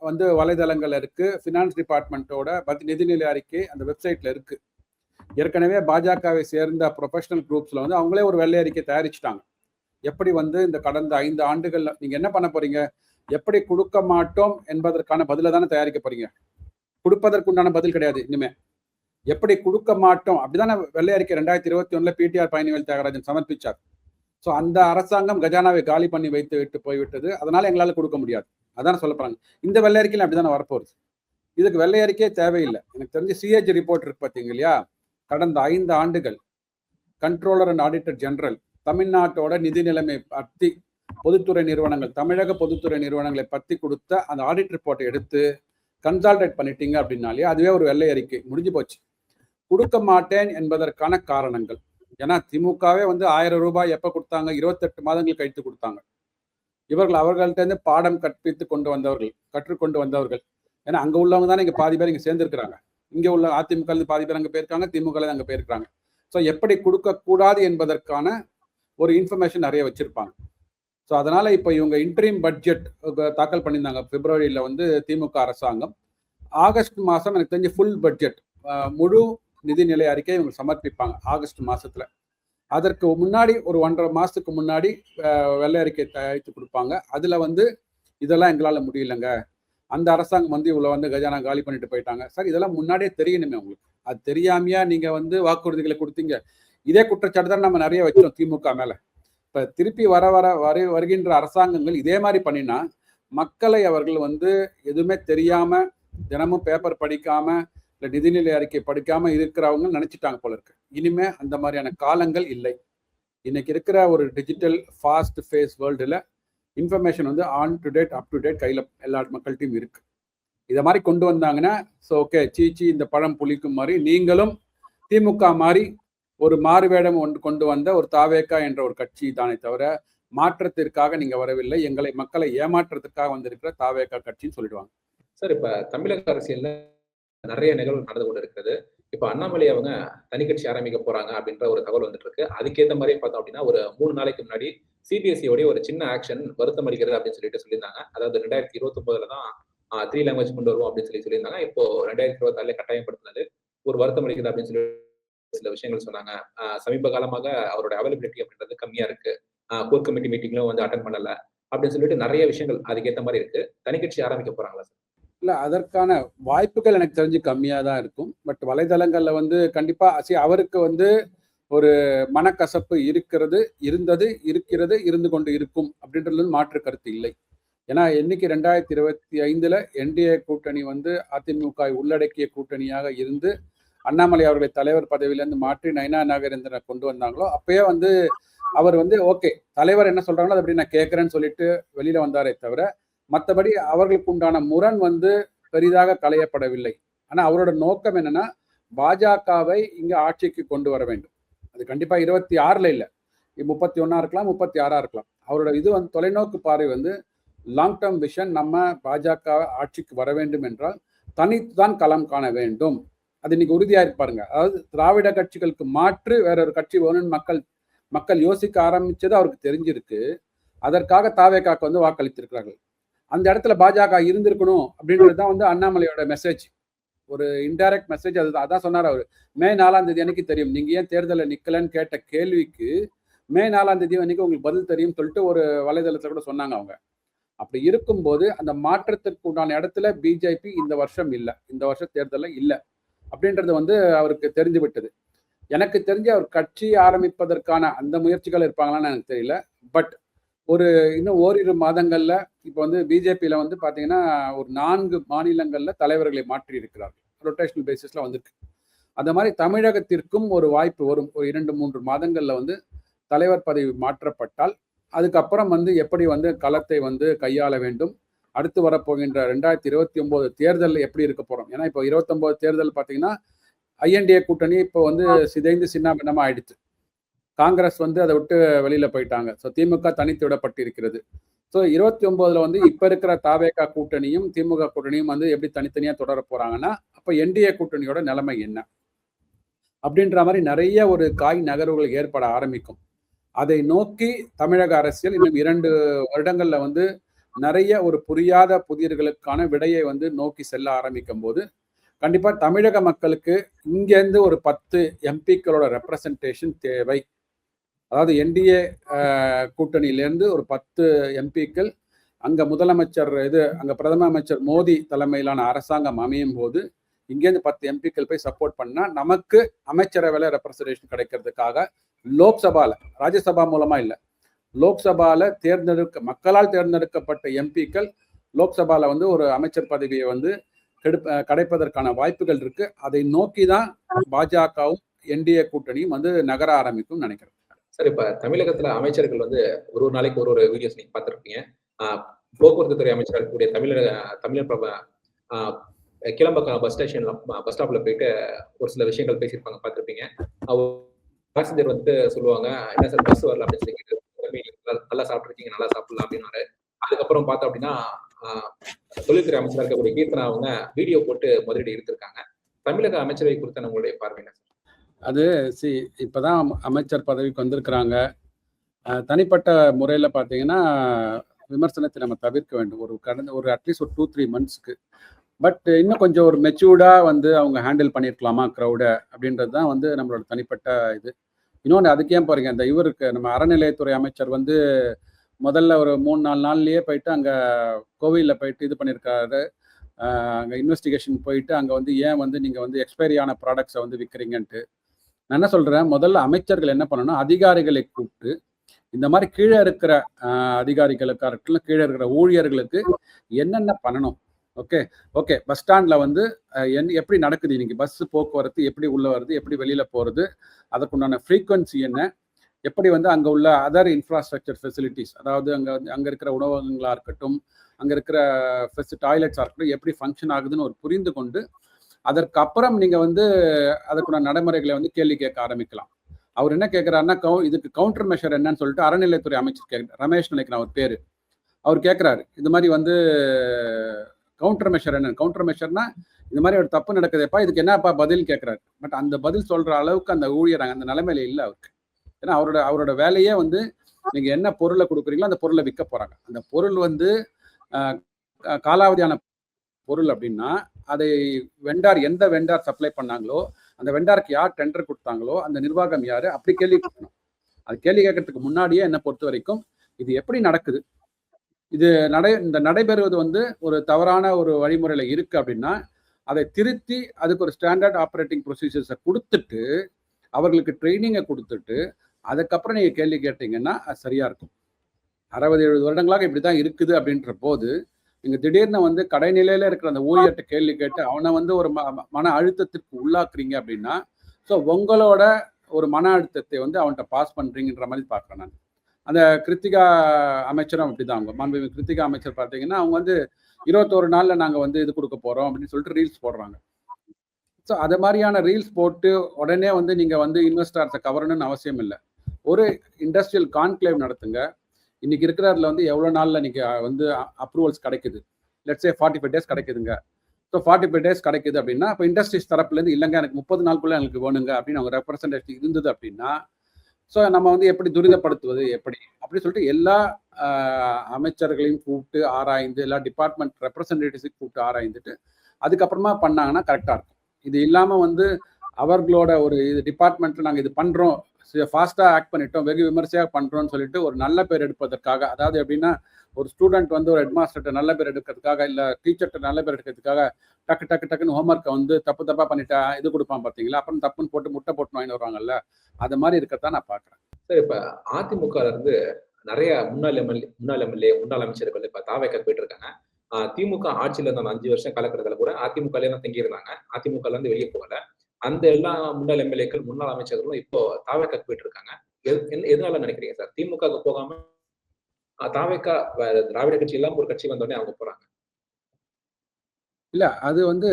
வந்து வலைதளங்கள் இருக்கு. ஃபினான்ஸ் டிபார்ட்மெண்ட்டோட நிதிநிலை அறிக்கை அந்த வெப்சைட்ல இருக்கு. ஏற்கனவே பாஜகவை சேர்ந்த ப்ரொஃபஷனல் குரூப்ஸ்ல வந்து அவங்களே ஒரு வெள்ளை அறிக்கை தயாரிச்சுட்டாங்க. எப்படி வந்து இந்த கடந்த 5 ஆண்டுகள்ல நீங்க என்ன பண்ண போறீங்க, எப்படி கொடுக்க மாட்டோம் என்பதற்கான பதில தானே தயாரிக்க போறீங்க. கொடுப்பதற்குண்டான பதில் கிடையாது. இனிமே எப்படி கொடுக்க மாட்டோம் அப்படிதானே வெள்ளை அறிக்கை 2021 பிடிஆர் பழனிவேல் தியாகராஜன் சமர்ப்பிச்சார். ஸோ அந்த அரசாங்கம் கஜானாவை காலி பண்ணி வைத்து விட்டு போய்விட்டது. அதனால எங்களால் கொடுக்க முடியாது. அதான் சொல்ல போறாங்க. இந்த வெள்ளை அறிக்கையில் அப்படிதானே வரப்போகுது. இதுக்கு வெள்ளை அறிக்கையே தேவையில்லை. எனக்கு தெரிஞ்சு சிஏஜி ரிப்போர்ட் இருக்கு பார்த்தீங்க இல்லையா, கடந்த 5 ஆண்டுகள் கண்ட்ரோலர் அண்ட் ஆடிட்டர் ஜெனரல் தமிழ்நாட்டோட நிதி நிலைமை பற்றி பொதுத்துறை நிறுவனங்கள், தமிழக பொதுத்துறை நிறுவனங்களை பற்றி கொடுத்த அந்த ஆடிட் ரிப்போர்ட்டை எடுத்து கன்சால்டேட் பண்ணிட்டீங்க அப்படின்னாலே அதுவே ஒரு வெள்ளை அறிக்கை முடிஞ்சு போச்சு. கொடுக்க மாட்டேன் என்பதற்கான காரணங்கள், ஏன்னா திமுகவே வந்து 1000 ரூபாய் எப்போ கொடுத்தாங்க, 28 மாதங்கள் கழித்து கொடுத்தாங்க. இவர்கள் அவர்கள்ட்ட பாடம் கற்றுக்கொண்டு வந்தவர்கள். ஏன்னா அங்க உள்ளவங்க தானே இங்க பாதி பேர் இங்க சேர்ந்திருக்கிறாங்க. இங்க உள்ள அதிமுக பாதி பேர் அங்க போயிருக்காங்க, திமுக அங்க போயிருக்காங்க. ஸோ எப்படி கொடுக்க கூடாது என்பதற்கான ஒரு இன்ஃபர்மேஷன் நிறைய வச்சிருப்பாங்க. ஸோ அதனால இப்போ இவங்க இன்டரிம் பட்ஜெட் தாக்கல் பண்ணியிருந்தாங்க பிப்ரவரியில வந்து திமுக அரசாங்கம். ஆகஸ்ட் மாதம் எனக்கு தெரிஞ்சு ஃபுல் பட்ஜெட் முழு நிதிநிலை அறிக்கை இவங்க சமர்ப்பிப்பாங்க ஆகஸ்ட் மாசத்துல. அதற்கு முன்னாடி ஒரு 1.5 மாசத்துக்கு முன்னாடி வெள்ளை அறிக்கை தயாரித்து கொடுப்பாங்க. அதுல வந்து இதெல்லாம் எங்களால முடியலங்க, அந்த அரசாங்கம் வந்து இவ்வளவு வந்து கஜானா காலி பண்ணிட்டு போயிட்டாங்க. சார், இதெல்லாம் முன்னாடியே தெரியணுமே உங்களுக்கு. அது தெரியாமையா நீங்க வந்து வாக்குறுதிகளை கொடுத்தீங்க. இதே குற்றச்சாட்டு தான் நம்ம நிறைய வச்சோம் திமுக மேல. இப்ப திருப்பி வருகின்ற அரசாங்கங்கள் இதே மாதிரி பண்ணினா மக்களை அவர்கள் வந்து எதுவுமே தெரியாம தினமும் பேப்பர் படிக்காம இல்லை நிதிநிலை அறிக்கை படிக்காம இருக்கிறவங்க நினைச்சிட்டாங்க போல இருக்கு. இனிமே அந்த மாதிரியான காலங்கள் இல்லை. இன்னைக்கு இருக்கிற ஒரு டிஜிட்டல் ஃபாஸ்ட் ஃபேஸ் வேர்ல்டுல இன்ஃபர்மேஷன் வந்து on to date up to date கையில் எல்லா மக்கள்கிட்டையும் இருக்கு. இதை மாதிரி கொண்டு வந்தாங்கன்னா ஸோ ஓகே, சீச்சி இந்த பழம் புளிக்கும் மாதிரி நீங்களும் திமுக மாதிரி ஒரு மாறுவேடம் கொண்டு வந்த ஒரு தாவேக்கா என்ற ஒரு கட்சி தானே தவிர மாற்றத்திற்காக நீங்க வரவில்லை, மக்களை ஏமாற்றத்திற்காக வந்திருக்கிற தாவேக்கா கட்சின்னு சொல்லிடுவாங்க. சார், இப்ப தமிழக அரசியல்ல நிறைய நிகழ்வு நடந்து கொண்டு இருக்கிறது. இப்ப அண்ணாமலை அவங்க தனி கட்சி ஆரம்பிக்க போறாங்க அப்படின்ற ஒரு தகவல் வந்துட்டு இருக்கு. அதுக்கேற்ற மாதிரியே பார்த்தோம் அப்படின்னா ஒரு 3 நாளைக்கு முன்னாடி சிபிஎஸ்சியோடைய ஒரு சின்ன ஆக்ஷன் வருத்தம் அளிக்கிறது அப்படின்னு சொல்லியிருந்தாங்க. அதாவது 2029 தான் 3 லாங்குவேஜ் கொண்டு வருவோம் அப்படின்னு சொல்லியிருந்தாங்க. இப்போ 2026 கட்டாயப்படுத்தினது ஒரு வருத்தம் அளிக்கிறது அப்படின்னு சொல்லி சில விஷயங்கள் சொன்னாங்க. சமீப காலமாக அவரோட அவைலபிலிட்டி அப்படின்றது கம்மியா இருக்கு, கோர் கமிட்டி மீட்டிங்லும் வந்து அட்டன் பண்ணல அப்படின்னு சொல்லிட்டு நிறைய விஷயங்கள் அதுக்கேற்ற மாதிரி இருக்கு. தனி கட்சி ஆரம்பிக்க போறாங்களா சார்? இல்லை, அதற்கான வாய்ப்புகள் எனக்கு தெரிஞ்சு கம்மியாக தான் இருக்கும். பட் வலைதளங்களில் வந்து கண்டிப்பாக அவருக்கு வந்து ஒரு மனக்கசப்பு இருந்தது, இருந்து கொண்டு இருக்கும் அப்படின்றது மாற்று கருத்து இல்லை. ஏன்னா இன்னைக்கு 2025 என்டிஏ கூட்டணி வந்து அதிமுக உள்ளடக்கிய கூட்டணியாக இருந்து அண்ணாமலை அவர்களை தலைவர் பதவியிலேருந்து மாற்றி நயினா நாகேந்திரனை கொண்டு வந்தாங்களோ அப்பயே வந்து அவர் வந்து ஓகே தலைவர் என்ன சொல்றாங்களோ அதை அப்படி நான் கேட்கறேன்னு சொல்லிட்டு வெளியில வந்தாரே தவிர மற்றபடி அவர்களுக்கு உண்டான முரண் வந்து பெரிதாக களையப்படவில்லை. ஆனா அவரோட நோக்கம் என்னன்னா பாஜகவை இங்க ஆட்சிக்கு கொண்டு வர வேண்டும். அது கண்டிப்பா 26 இல்லை, 31 இருக்கலாம், 36 இருக்கலாம். அவரோட இது வந்து தொலைநோக்கு பார்வை வந்து லாங் டேர்ம் விஷன். நம்ம பாஜக ஆட்சிக்கு வர வேண்டும் என்றால் தனித்துதான் களம் காண வேண்டும். அது இன்னைக்கு உறுதியா இருப்பாருங்க. அதாவது திராவிட கட்சிகளுக்கு மாற்று வேற ஒரு கட்சி வேணும்னு மக்கள் யோசிக்க ஆரம்பிச்சது அவருக்கு தெரிஞ்சிருக்கு. அதற்காக தாவேக்காக்கு வந்து வாக்களித்திருக்கிறார்கள். அந்த இடத்துல பாஜக இருந்திருக்கணும் அப்படின்றது தான் வந்து அண்ணாமலையோட மெசேஜ், ஒரு இன்டைரக்ட் மெசேஜ். அதான் சொன்னார் அவர். மே 4ஆம் தேதி அன்னைக்கு தெரியும், நீங்க ஏன் தேர்தலில் நிக்கலன்னு கேட்ட கேள்விக்கு மே 4ஆம் தேதி அன்னைக்கு உங்களுக்கு பதில் தெரியும் சொல்லிட்டு ஒரு வலைதளத்துல கூட சொன்னாங்க அவங்க. அப்படி இருக்கும்போது அந்த மாற்றத்திற்கு உண்டான இடத்துல பிஜேபி இந்த வருஷம் இல்லை, இந்த வருஷம் தேர்தலில் இல்லை அப்படின்றது வந்து அவருக்கு தெரிஞ்சு விட்டது. எனக்கு தெரிஞ்சு அவர் கட்சி ஆரம்பிப்பதற்கான அந்த முயற்சிகள் இருப்பாங்களான்னு எனக்கு தெரியல. பட் இன்னும் ஓரிரு மாதங்கள்ல இப்போ வந்து பிஜேபியில வந்து பாத்தீங்கன்னா ஒரு 4 மாநிலங்கள்ல தலைவர்களை மாற்றி இருக்கிறார்கள், ரொட்டேஷனல் பேசிஸ்ல வந்திருக்கு. அந்த மாதிரி தமிழகத்திற்கும் ஒரு வாய்ப்பு வரும். ஒரு 2-3 மாதங்கள்ல வந்து தலைவர் பதவி மாற்றப்பட்டால் அதுக்கப்புறம் வந்து எப்படி வந்து களத்தை வந்து கையாள வேண்டும், அடுத்து வரப்போகின்ற 2029 தேர்தல் எப்படி இருக்க போறோம். ஏன்னா இப்போ 29 தேர்தல் பார்த்தீங்கன்னா ஐஎன்டிஏ கூட்டணி இப்போ வந்து சிதைந்து சின்னாபின்னமா ஆயிடுச்சு. காங்கிரஸ் வந்து அதை விட்டு வெளியில போயிட்டாங்க. ஸோ திமுக தனித்து விடப்பட்டிருக்கிறது. ஸோ 29ல வந்து இப்ப இருக்கிற தாவேகா கூட்டணியும் திமுக கூட்டணியும் வந்து எப்படி தனித்தனியா தொடர போறாங்கன்னா, அப்ப என்டிஏ கூட்டணியோட நிலைமை என்ன அப்படின்ற மாதிரி நிறைய ஒரு காய் நகர்வுகள் ஏற்பட ஆரம்பிக்கும். அதை நோக்கி தமிழக அரசியல் இன்னும் 2 வருடங்கள்ல வந்து நிறைய ஒரு புரியாத புதிர்களுக்கான விடையை வந்து நோக்கி செல்ல ஆரம்பிக்கும் போது கண்டிப்பா தமிழக மக்களுக்கு இங்கேருந்து ஒரு 10 எம்பிக்களோட ரெப்ரசன்டேஷன் தேவை. அதாவது என்டிஏ கூட்டணியிலேருந்து ஒரு 10 எம்பிக்கள் அங்க முதலமைச்சர் அங்க பிரதம அமைச்சர் மோடி தலைமையிலான அரசாங்கம் அமையும் போது இங்கேருந்து 10 எம்பிக்கள் போய் சப்போர்ட் பண்ணா நமக்கு அமைச்சரவையில ரெப்ரசன்டேஷன் கிடைக்கிறதுக்காக லோக்சபால, ராஜ்யசபா மூலமா இல்ல, லோக்சபால மக்களால் தேர்ந்தெடுக்கப்பட்ட எம்பிக்கள் லோக்சபால வந்து ஒரு அமைச்சர் பதவியை வந்து கிடைப்பதற்கான வாய்ப்புகள் இருக்கு. அதை நோக்கி தான் பாஜகவும் என்டிஏ கூட்டணியும் வந்து நகர ஆரம்பிக்கும் நினைக்கிறேன். சார், இப்ப தமிழகத்துல அமைச்சர்கள் வந்து ஒரு நாளைக்கு ஒரு வீடியோஸ் நீங்க பார்த்திருப்பீங்க. போக்குவரத்து துறை அமைச்சராக இருக்கக்கூடிய தமிழர் கிளம்பக்கம் பஸ் ஸ்டாப்ல போயிட்டு ஒரு சில விஷயங்கள் பேசியிருப்பாங்க, பார்த்திருப்பீங்க. பேசஞ்சர் வந்துட்டு சொல்லுவாங்க, என்ன சார் பஸ் வரல அப்படின்னு சொல்லி, நல்லா சாப்பிட்டுருக்கீங்க, நல்லா சாப்பிடலாம் அப்படின்னு. அதுக்கப்புறம் பார்த்தோம் அப்படின்னா தொழில்துறை அமைச்சராக இருக்கக்கூடிய கீர்த்தனா அவங்க வீடியோ போட்டு முதலீடு எடுத்திருக்காங்க. தமிழக அமைச்சரவை குறித்த நம்மளுடைய பார்வை என்ன? அது இப்பதான் அமைச்சர் பதவிக்கு வந்திருக்கிறாங்க. தனிப்பட்ட முறையில பார்த்தீங்கன்னா விமர்சனத்தை நம்ம தவிர்க்க வேண்டும். ஒரு அட்லீஸ்ட் ஒரு 2-3 மந்த்ஸ்க்கு. பட் இன்னும் கொஞ்சம் ஒரு மெச்சூர்டா வந்து அவங்க ஹேண்டில் பண்ணியிருக்கலாமா க்ரௌட அப்படின்றது தான் வந்து நம்மளோட தனிப்பட்ட இது. இன்னொன்று அதுக்கு ஏன் போறீங்க, இந்த இவருக்கு நம்ம அறநிலையத்துறை அமைச்சர் வந்து முதல்ல ஒரு 3-4 நாள்லயே போயிட்டு அங்கே கோவிலில் போயிட்டு இது பண்ணியிருக்காரு. அங்கே இன்வெஸ்டிகேஷன் போயிட்டு அங்கே வந்து ஏன் வந்து நீங்கள் வந்து எக்ஸ்பைரியான ப்ராடக்ட்ஸை வந்து விற்கிறீங்கன்ட்டு. நான் என்ன சொல்கிறேன், முதல்ல அமைச்சர்கள் என்ன பண்ணணும், அதிகாரிகளை கூப்பிட்டு இந்த மாதிரி கீழே இருக்கிற அதிகாரிகளுக்காக இருக்கட்டும், கீழே இருக்கிற ஊழியர்களுக்கு என்னென்ன பண்ணணும். ஓகே பஸ் ஸ்டாண்டில் வந்து எப்படி நடக்குது இன்னைக்கு பஸ் போக்குவரத்து, எப்படி உள்ளே வருது, எப்படி வெளியில் போகிறது, அதுக்குண்டான ஃப்ரீக்வன்சி என்ன, எப்படி வந்து அங்கே உள்ள அதர் இன்ஃப்ராஸ்ட்ரக்சர் ஃபெசிலிட்டிஸ், அதாவது அங்கே இருக்கிற உணவகங்களாக இருக்கட்டும், அங்கே இருக்கிற டாய்லெட்ஸாக இருக்கட்டும், எப்படி ஃபங்க்ஷன் ஆகுதுன்னு ஒரு புரிந்து கொண்டு அதற்கப்புறம் நீங்கள் வந்து அதுக்குண்டான நடைமுறைகளை வந்து கேள்வி கேட்க ஆரம்பிக்கலாம். அவர் என்ன கேட்குறாருன்னா, இதுக்கு கவுண்டர் மெஷர் என்னன்னு சொல்லிட்டு அறநிலையத்துறை அமைச்சர் ரமேஷ் நினைக்கிறேன் அவர் பேர், அவர் கேட்குறாரு, இது மாதிரி வந்து கவுண்டர் மெஷர் என்ன, கவுண்டர் மெஷர்னா இந்த மாதிரி ஒரு தப்பு நடக்குதுப்பா, இதுக்கு என்னப்பா பதில் கேட்குறாரு. பட் அந்த பதில் சொல்கிற அளவுக்கு அந்த ஊழியர் அந்த நிலைமையில இல்லை அவருக்கு. ஏன்னா அவரோட வேலையே வந்து நீங்கள் என்ன பொருளை கொடுக்குறீங்களோ அந்த பொருளை விற்க போகிறாங்க. அந்த பொருள் வந்து காலாவதியான பொருள் அப்படின்னா அதை எந்த வெண்டார் சப்ளை பண்ணாங்களோ அந்த வெண்டாருக்கு யார் டெண்டர் கொடுத்தாங்களோ அந்த நிர்வாகம் யாரு, அப்படி கேள்வி கேட்கணும். அது கேள்வி கேட்கறதுக்கு முன்னாடியே என்னை பொறுத்த வரைக்கும் இது எப்படி நடக்குது, இந்த நடைபெறுவது வந்து ஒரு தவறான ஒரு வழிமுறையில இருக்கு அப்படின்னா அதை திருத்தி அதுக்கு ஒரு ஸ்டாண்டர்ட் ஆப்ரேட்டிங் ப்ரொசீஜர்ஸை கொடுத்துட்டு அவர்களுக்கு ட்ரைனிங்கை கொடுத்துட்டு அதுக்கப்புறம் நீங்க கேள்வி கேட்டீங்கன்னா அது சரியா இருக்கும். 60-70 வருடங்களாக இப்படிதான் இருக்குது அப்படின்ற போது நீங்க திடீர்னு வந்து கடைநிலையில இருக்கிற அந்த ஊழியர்கிட்ட கேள்வி கேட்டு அவனை வந்து ஒரு மன அழுத்தத்திற்கு உள்ளாக்குறீங்க அப்படின்னா, ஸோ உங்களோட ஒரு மன அழுத்தத்தை வந்து அவன்கிட்ட பாஸ் பண்றீங்கன்ற மாதிரி பார்க்குறேன் நான். அந்த கிருத்திகா அமைச்சரும் அப்படிதான். அவங்க மாண்புமிகு கிருத்திகா அமைச்சர் பார்த்தீங்கன்னா அவங்க வந்து 21 நாள்ல நாங்க வந்து இது கொடுக்க போறோம் அப்படின்னு சொல்லிட்டு ரீல்ஸ் போடுறாங்க. ஸோ அது மாதிரியான ரீல்ஸ் போட்டு உடனே வந்து நீங்க வந்து இன்வெஸ்டர்ஸை கவரணும்னு அவசியம் இல்லை. ஒரு இண்டஸ்ட்ரியல் கான்க்ளேவ் நடத்துங்க. இன்னைக்கு இருக்கிறதுல வந்து எவ்வளோ நாளில் நீங்க வந்து அப்ரூவல்ஸ் கிடைக்குது, லெட்ஸ் சே 45 டேஸ் கிடைக்குதுங்க. ஸோ 45 டேஸ் கிடைக்குது அப்படின்னா இப்போ இண்டஸ்ட்ரீஸ் தரப்புலேருந்து இல்லைங்க எனக்கு 30 நாளுக்குள்ள எனக்கு வேணுங்க அப்படின்னு அவங்க ரெப்ரசன்டேட்டிவ் இருந்தது அப்படின்னா, ஸோ நம்ம வந்து எப்படி துரிதப்படுத்துவது எப்படி அப்படின்னு சொல்லிட்டு எல்லா அமைச்சர்களையும் கூப்பிட்டு ஆராய்ந்து எல்லா டிபார்ட்மெண்ட் ரெப்ரசன்டேட்டிவ்ஸையும் கூப்பிட்டு ஆராய்ந்துட்டு அதுக்கப்புறமா பண்ணாங்கன்னா கரெக்டாக இருக்கும். இது இல்லாமல் வந்து அவர்களோட ஒரு இது டிபார்ட்மெண்ட்டில் நாங்கள் இது பண்ணுறோம், ஃபாஸ்ட்டாக ஆக்ட் பண்ணிட்டோம், வெகு விமர்சையாக பண்ணுறோம்னு சொல்லிட்டு ஒரு நல்ல பேர் எடுப்பதற்காக, அதாவது எப்படின்னா ஒரு ஸ்டூடெண்ட் வந்து ஒரு ஹெட்மாஸ்டர்கிட்ட நல்ல பேர் எடுக்கிறதுக்காக இல்லை டீச்சர்கிட்ட நல்ல பேர் எடுக்கிறதுக்காக டக்குன்னு ஹோம்ஒர்க்கை வந்து தப்பாக பண்ணிட்டா இது கொடுப்பான் பார்த்தீங்களா, அப்புறம் தப்புன்னு போட்டு முட்டை போட்டு வாங்கி வருவாங்கல்ல, அது மாதிரி இருக்கத்தான் நான் பார்க்குறேன். சார், இப்போ அதிமுக இருந்து நிறைய முன்னாள் எம்எல்ஏ முன்னாள் அமைச்சர்கள் இப்போ தாவேக்கா போயிட்டு இருக்காங்க. திமுக ஆட்சியில இருந்த 5 வருஷம் காலக்கட்டத்தில் கூட அதிமுகலே தான் தங்கியிருந்தாங்க, அதிமுகல இருந்து வெளியே போகல. அந்த எல்லா முன்னாள் எம்எல்ஏக்கள் முன்னாள் அமைச்சர்களும் இப்போ தாவேக்கா போயிட்டு இருக்காங்க. எதனால நினைக்கிறீங்க சார்? திமுக போகாம தாவேக்கா திராவிட கட்சி எல்லாம் ஒரு கட்சி வந்தோடனே அவங்க போறாங்க. இல்ல அது வந்து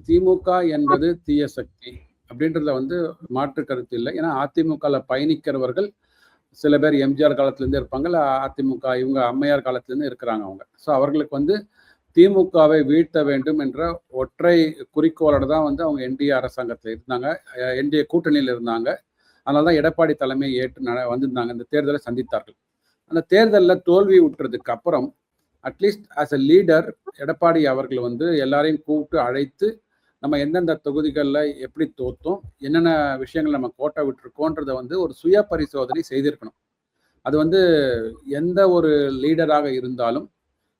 திமுக என்பது தீய சக்தி அப்படின்றதுல வந்து மாற்று கருத்து இல்லை. ஏன்னா அதிமுகல பயணிக்கிறவர்கள் சில பேர் எம்ஜிஆர் காலத்திலேருந்து இருப்பாங்க, இல்லை அதிமுக இவங்க அம்மையார் காலத்திலேருந்து இருக்கிறாங்க அவங்க. ஸோ அவர்களுக்கு வந்து திமுகவை வீழ்த்த வேண்டும் என்ற ஒற்றை குறிக்கோளோட தான் வந்து அவங்க என்டிஏ அரசாங்கத்தில் இருந்தாங்க, என்டிஏ கூட்டணியில் இருந்தாங்க. அதனால தான் எடப்பாடி தலைமை ஏற்று வந்திருந்தாங்க, இந்த தேர்தலை சந்தித்தார்கள். அந்த தேர்தலில் தோல்வி விட்டுறதுக்கு அப்புறம் at least as a leader Edappadi அவர்கள் வந்து எல்லாரையும் கூப்பிட்டு அழைத்து நம்ம எந்தெந்த தொகுதிகளில் எப்படி தோற்றோம், என்னென்ன விஷயங்கள் நம்ம கோட்டை விட்டுருக்கோன்றதை வந்து ஒரு சுய பரிசோதனை செய்திருக்கணும். அது வந்து எந்த ஒரு லீடராக இருந்தாலும்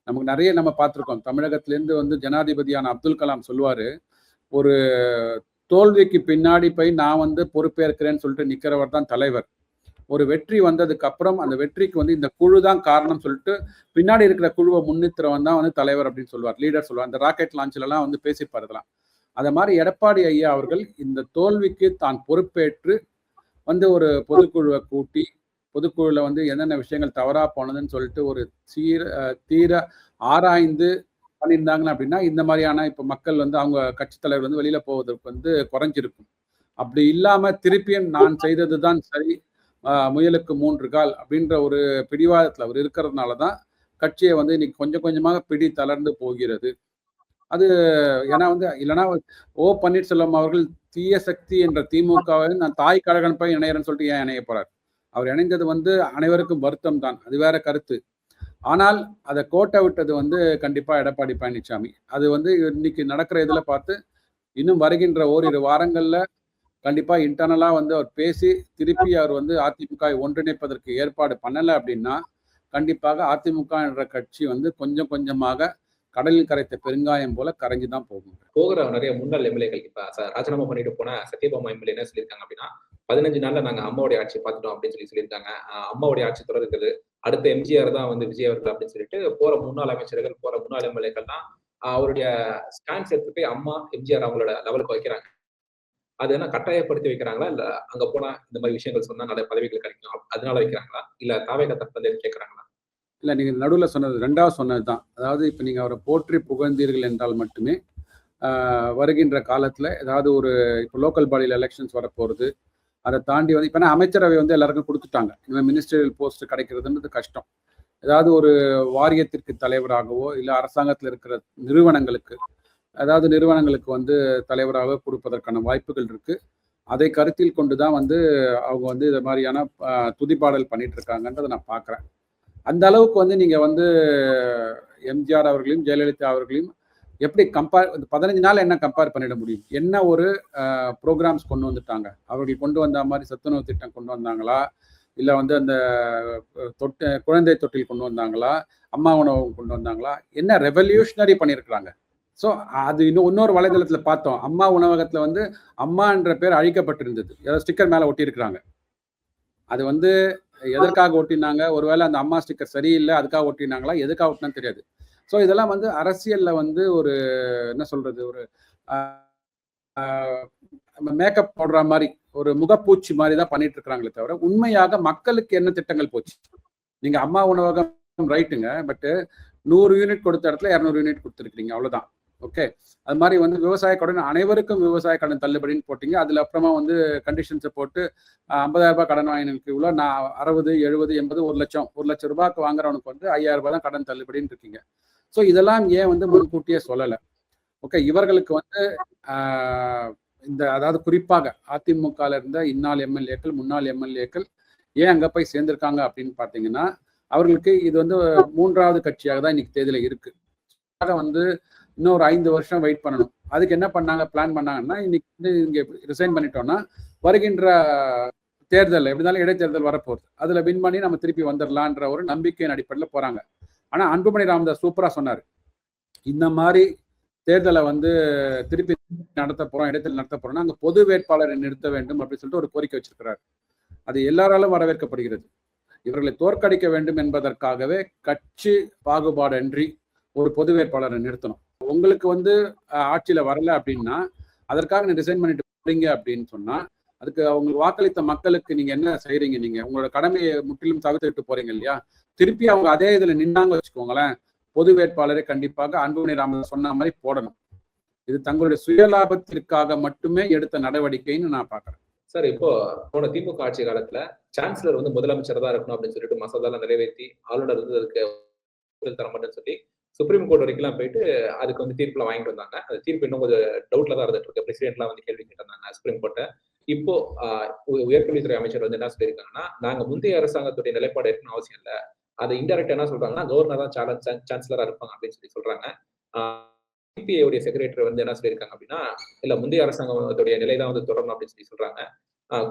நமக்கு நிறைய நம்ம பார்த்துருக்கோம். தமிழகத்திலேருந்து வந்து ஜனாதிபதியான அப்துல் கலாம் சொல்லுவார், ஒரு தோல்விக்கு பின்னாடி போய் நான் வந்து பொறுப்பேற்கிறேன்னு சொல்லிட்டு நிற்கிறவர் தான் தலைவர். ஒரு வெற்றி வந்ததுக்கு அப்புறம் அந்த வெற்றிக்கு வந்து இந்த குழு தான் காரணம் சொல்லிட்டு பின்னாடி இருக்கிற குழுவை முன்னிறுத்துறவன் தான் வந்து தலைவர் அப்படின்னு சொல்லுவார், லீடர் சொல்லுவார். அந்த ராக்கெட் லான்ச்லலாம் வந்து பேசிப்பார் இதெல்லாம். அதை மாதிரி எடப்பாடி ஐயா அவர்கள் இந்த தோல்விக்கு தான் பொறுப்பேற்று வந்து ஒரு பொதுக்குழுவை கூட்டி பொதுக்குழுவில் வந்து என்னென்ன விஷயங்கள் தவறாக போனதுன்னு சொல்லிட்டு ஒரு தீர ஆராய்ந்து பண்ணியிருந்தாங்கன்னா அப்படின்னா இந்த மாதிரியான இப்போ மக்கள் வந்து அவங்க கட்சி தலைவர் வந்து வெளியில போவதற்கு வந்து குறைஞ்சிருக்கும். அப்படி இல்லாம திருப்பியும் நான் செய்தது தான் சரி, முயலுக்கு 3 கால் அப்படின்ற ஒரு பிடிவாதத்தில் அவர் இருக்கிறதுனால தான் கட்சியை வந்து இன்னைக்கு கொஞ்சம் கொஞ்சமாக பிடி தளர்ந்து போகிறது. அது ஏன்னா வந்து இல்லைன்னா ஓ பன்னீர்செல்வம் அவர்கள் தீய சக்தி என்ற திமுகவை நான் தாய் கழகன் போய் இணையறேன்னு சொல்லிட்டு ஏன் இணைய போறார்? அவர் இணைந்தது வந்து அனைவருக்கும் வருத்தம் தான், அது வேற கருத்து. ஆனால் அதை கோட்டை விட்டது வந்து கண்டிப்பா எடப்பாடி பழனிசாமி. அது வந்து இன்னைக்கு நடக்கிற இதுல பார்த்து இன்னும் வருகின்ற ஓரிரு வாரங்கள்ல கண்டிப்பா இன்டர்னலா வந்து அவர் பேசி திருப்பி அவர் வந்து அதிமுக ஒன்றிணைப்பதற்கு ஏற்பாடு பண்ணலை அப்படின்னா கண்டிப்பாக அதிமுக என்ற கட்சி வந்து கொஞ்சம் கொஞ்சமாக கடலில் கரைத்த பெருங்காயம் போல கரைஞ்சு தான் போகும். போகிற நிறைய முன்னாள் எம்எல்ஏக்கள் இப்ப ராஜினாமா பண்ணிட்டு போன சத்யபாமா எம்எல்ஏ என்ன சொல்லியிருக்காங்க அப்படின்னா 15 நாள்ல நாங்க அம்மாவுடைய ஆட்சி பார்த்துட்டோம் அப்படின்னு சொல்லியிருக்காங்க. அம்மாவுடைய ஆட்சி தொடர்கிறது, அடுத்த எம்ஜிஆர் தான் வந்து விஜய் அவர்கள் அப்படின்னு சொல்லிட்டு போற முன்னாள் அமைச்சர்கள் போற முன்னாள் எம்எல்ஏக்கள்லாம் அவருடைய ஸ்டாண்ட்ஸ் எடுத்து போய் அம்மா எம்ஜிஆர் அவங்களோட லெவலுக்கு வைக்கிறாங்க. அது என்ன கட்டாயப்படுத்தி வைக்கிறாங்களா, இல்ல அங்க போனா இந்த மாதிரி விஷயங்கள் சொன்னா நல்ல பதவிகள் கிடைக்கும் அதனால வைக்கிறாங்களா, இல்ல தாவேக்கா தரப்புல கேட்கறாங்களா? இல்ல நீங்க நடுவில் சொன்னது ரெண்டாவது சொன்னதுதான். அதாவது இப்ப நீங்க அவரை போற்றி புகழ்ந்தீர்கள் என்றால் மட்டுமே வருகின்ற காலத்துல ஏதாவது ஒரு இப்போ லோக்கல் பாடியில் எலெக்ஷன்ஸ் வரப்போறது, அதை தாண்டி வந்து இப்போ அமைச்சரவை வந்து எல்லாருக்கும் கொடுத்துட்டாங்க. இனிமேல் மினிஸ்டரியல் போஸ்ட் கிடைக்கிறதுன்றது கஷ்டம். ஏதாவது ஒரு வாரியத்திற்கு தலைவராகவோ இல்லை அரசாங்கத்தில் இருக்கிற நிறுவனங்களுக்கு வந்து தலைவராக கொடுப்பதற்கான வாய்ப்புகள் இருக்கு. அதை கருத்தில் கொண்டு தான் வந்து அவங்க வந்து இது மாதிரியான துதிப்பாடல் பண்ணிட்டு இருக்காங்கன்றதை நான் பார்க்குறேன். அந்த அளவுக்கு வந்து நீங்க வந்து எம்ஜிஆர் அவர்களையும் ஜெயலலிதா அவர்களையும் எப்படி 15 நாள் என்ன கம்பேர் பண்ணிட முடியும்? என்ன ஒரு ப்ரோக்ராம்ஸ் கொண்டு வந்துட்டாங்க? அவர்கள் கொண்டு வந்த மாதிரி சத்துணவு திட்டம் கொண்டு வந்தாங்களா, இல்லை வந்து அந்த குழந்தை தொட்டில் கொண்டு வந்தாங்களா, அம்மா உணவு கொண்டு வந்தாங்களா? என்ன ரெவல்யூஷனரி பண்ணியிருக்கிறாங்க. ஸோ அது இன்னொரு வலைதளத்தில் பார்த்தோம், அம்மா உணவகத்தில் வந்து அம்மா என்ற பேர் அழிக்கப்பட்டிருந்தது, ஏதாவது ஸ்டிக்கர் மேலே ஒட்டியிருக்கிறாங்க. அது வந்து எதற்காக ஒட்டினாங்க? ஒருவேளை அந்த அம்மா ஸ்டிக்கர் சரியில்லை அதுக்காக ஒட்டினாங்களா, எதுக்காக ஒட்டினான்னு தெரியாது. ஸோ இதெல்லாம் வந்து அரசியல்ல வந்து ஒரு என்ன சொல்றது, ஒரு மேக்கப் போடுற மாதிரி ஒரு முகப்பூச்சி மாதிரி தான் பண்ணிட்டு இருக்கிறாங்களே தவிர உண்மையாக மக்களுக்கு என்ன திட்டங்கள் போச்சு? நீங்க அம்மா உணவகம் ரைட்டுங்க, பட் 100 யூனிட் கொடுத்த இடத்துல 200 யூனிட் கொடுத்துருக்கீங்க, அவ்வளவுதான். ஓகே, அது மாதிரி வந்து விவசாய கடன் அனைவருக்கும் விவசாய கடன் தள்ளுபடின்னு போட்டீங்க. அதுல அப்புறமா வந்து கண்டிஷன்ஸை போட்டு 50,000 ரூபாய் கடன் வாங்கினதுக்கு இவ்வளோ, நான் 60, 70, 80, 1 லட்சம் ரூபாய்க்கு வாங்குறவனுக்கு வந்து 5,000 ரூபாய் தான் கடன் தள்ளுபடின்னு இருக்கீங்க. ஸோ இதெல்லாம் ஏன் வந்து முன்கூட்டியே சொல்லலை? ஓகே, இவர்களுக்கு வந்து இந்த அதாவது குறிப்பாக அதிமுகல இருந்த இந்நாள் எம்எல்ஏக்கள் முன்னாள் எம்எல்ஏக்கள் ஏன் அங்கே போய் சேர்ந்திருக்காங்க அப்படின்னு பார்த்தீங்கன்னா, அவர்களுக்கு இது வந்து 3வது கட்சியாக தான் இன்னைக்கு தேதியில் இருக்கு. வந்து இன்னொரு 5 வருஷம் வெயிட் பண்ணணும். அதுக்கு என்ன பண்ணாங்க, பிளான் பண்ணாங்கன்னா, இன்னைக்கு வந்து இங்கே ரிசைன் பண்ணிட்டோம்னா வருகின்ற தேர்தல் எப்படினாலும் இடைத்தேர்தல் வரப்போகுது, அதுல வின் பண்ணி நம்ம திருப்பி வந்துடலான்ற ஒரு நம்பிக்கையின் அடிப்படையில் போறாங்க. ஆனா அன்புமணி ராமதாஸ் சூப்பரா சொன்னார், இந்த மாதிரி தேர்தலை வந்து திருப்பி நடத்த போறோம், இடைத்தேர்தல் நடத்த போறோம்னா அங்க பொது வேட்பாளரை நிறுத்த வேண்டும் அப்படின்னு சொல்லிட்டு ஒரு கோரிக்கை வச்சிருக்கிறார். அது எல்லாராலும் வரவேற்கப்படுகிறது. இவர்களை தோற்கடிக்க வேண்டும் என்பதற்காகவே கட்சி பாகுபாடின்றி ஒரு பொது வேட்பாளரை நிறுத்தணும். உங்களுக்கு வந்து ஆட்சியில வரல அப்படின்னா அதற்காக நீ ரிசைன் பண்ணிட்டு போறீங்க அப்படின்னு சொன்னா அதுக்கு அவங்களுக்கு வாக்களித்த மக்களுக்கு நீங்க என்ன செய்றீங்க? நீங்க உங்களோட கடமையை முற்றிலும் தவிர்த்துட்டு போறீங்க இல்லையா? திருப்பி அவங்க அதே இதுல நின்னாங்க வச்சுக்கோங்களேன், பொது வேட்பாளரை கண்டிப்பாக அன்புமணி ராமதாஸ் சொன்ன மாதிரி போடணும். இது தங்களுடைய சுயலாபத்திற்காக மட்டுமே எடுத்த நடவடிக்கைன்னு நான் பாக்குறேன். சார், இப்போ போன திமுக ஆட்சி காலத்துல சான்சலர் வந்து முதலமைச்சர் தான் இருக்கணும் அப்படின்னு சொல்லிட்டு மசோதால நிறைவேற்றி ஆளுநர் வந்து அதுக்கு தர மாட்டேன்னு சொல்லி சுப்ரீம் கோர்ட் வரைக்கும் போயிட்டு அதுக்கு வந்து தீர்ப்புல வாங்கிட்டு வந்தாங்க. அந்த தீர்ப்பு இன்னும் கொஞ்சம் டவுட்ல தான் இருந்துட்டு இருக்கு. பிரசிடென்ட்லாம் வந்து கேள்வி கேட்டிருந்தாங்க சுப்ரீம் கோர்ட்டை. இப்போ உயர்கல்வித்துறை அமைச்சர் வந்து என்ன சொல்லியிருக்காங்கன்னா, நாங்க முந்தைய அரசாங்கத்துடைய நிலைப்பாடு இருக்கணும் அவசியம் இல்லை, அதை இன்டெரக்டா என்ன சொல்றாங்கன்னா கவர்னர் தான் சான்சலரா இருப்பாங்க அப்படின்னு சொல்லி சொல்றாங்க. சிபிஐ செக்ரட்டரி வந்து என்ன சொல்லியிருக்காங்க அப்படின்னா, இல்ல முந்தைய அரசாங்கத்துடைய நிலை தான் வந்து தொடரணும் அப்படின்னு சொல்லி சொல்றாங்க.